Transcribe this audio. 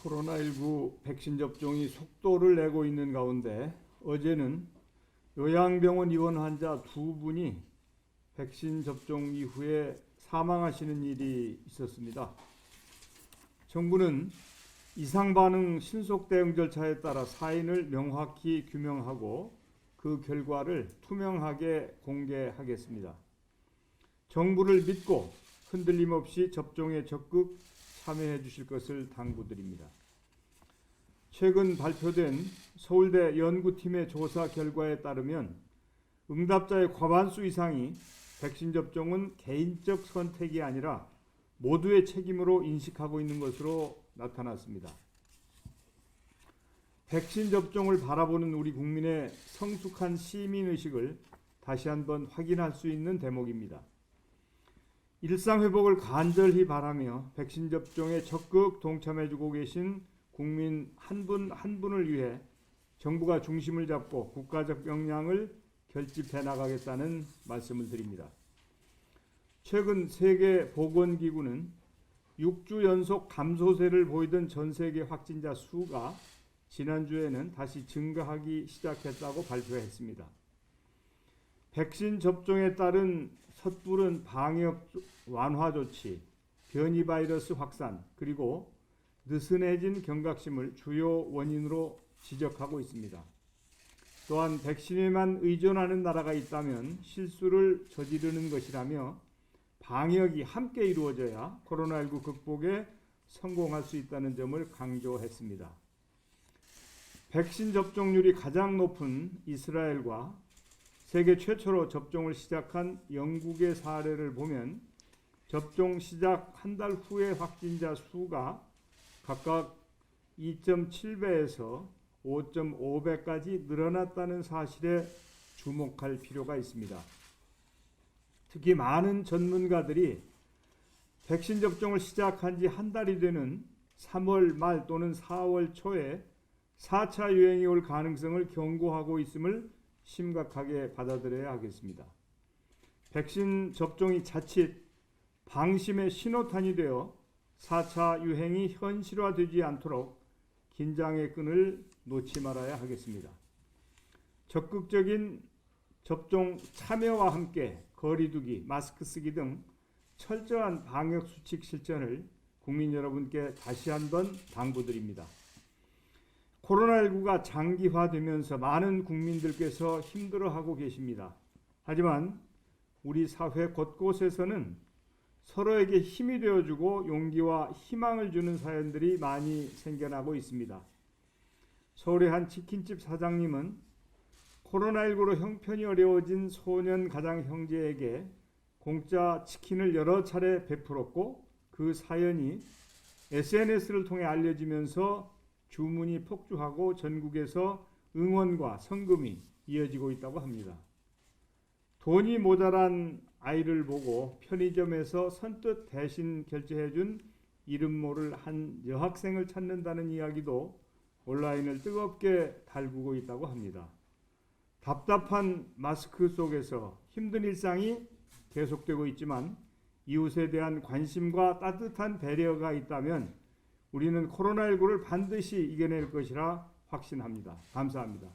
코로나19 백신 접종이 속도를 내고 있는 가운데 어제는 요양병원 입원 환자 2분이 백신 접종 이후에 사망하시는 일이 있었습니다. 정부는 이상 반응 신속 대응 절차에 따라 사인을 명확히 규명하고 그 결과를 투명하게 공개하겠습니다. 정부를 믿고 흔들림 없이 접종에 적극 참여해 주실 것을 당부드립니다. 최근 발표된 서울대 연구팀의 조사 결과에 따르면 응답자의 과반수 이상이 백신 접종은 개인적 선택이 아니라 모두의 책임으로 인식하고 있는 것으로 나타났습니다. 백신 접종을 바라보는 우리 국민의 성숙한 시민의식을 다시 한번 확인할 수 있는 대목입니다. 일상회복을 간절히 바라며 백신 접종에 적극 동참해주고 계신 국민 한 분 한 분을 위해 정부가 중심을 잡고 국가적 역량을 결집해 나가겠다는 말씀을 드립니다. 최근 세계보건기구는 6주 연속 감소세를 보이던 전 세계 확진자 수가 지난주에는 다시 증가하기 시작했다고 발표했습니다. 백신 접종에 따른 섣부른 방역 완화 조치, 변이 바이러스 확산, 그리고 느슨해진 경각심을 주요 원인으로 지적하고 있습니다. 또한 백신에만 의존하는 나라가 있다면 실수를 저지르는 것이라며 방역이 함께 이루어져야 코로나19 극복에 성공할 수 있다는 점을 강조했습니다. 백신 접종률이 가장 높은 이스라엘과 세계 최초로 접종을 시작한 영국의 사례를 보면 접종 시작 한 달 후의 확진자 수가 각각 2.7배에서 5.5배까지 늘어났다는 사실에 주목할 필요가 있습니다. 특히 많은 전문가들이 백신 접종을 시작한 지 한 달이 되는 3월 말 또는 4월 초에 4차 유행이 올 가능성을 경고하고 있음을 심각하게 받아들여야 하겠습니다. 백신 접종이 자칫 방심의 신호탄이 되어 4차 유행이 현실화되지 않도록 긴장의 끈을 놓지 말아야 하겠습니다. 적극적인 접종 참여와 함께 거리 두기, 마스크 쓰기 등 철저한 방역 수칙 실천을 국민 여러분께 다시 한번 당부드립니다. 코로나19가 장기화되면서 많은 국민들께서 힘들어하고 계십니다. 하지만 우리 사회 곳곳에서는 서로에게 힘이 되어주고 용기와 희망을 주는 사연들이 많이 생겨나고 있습니다. 서울의 한 치킨집 사장님은 코로나19로 형편이 어려워진 소년 가장 형제에게 공짜 치킨을 여러 차례 베풀었고 그 사연이 SNS를 통해 알려지면서 주문이 폭주하고 전국에서 응원과 성금이 이어지고 있다고 합니다. 돈이 모자란 아이를 보고 편의점에서 선뜻 대신 결제해준 이름 모를 한 여학생을 찾는다는 이야기도 온라인을 뜨겁게 달구고 있다고 합니다. 답답한 마스크 속에서 힘든 일상이 계속되고 있지만 이웃에 대한 관심과 따뜻한 배려가 있다면 우리는 코로나19를 반드시 이겨낼 것이라 확신합니다. 감사합니다.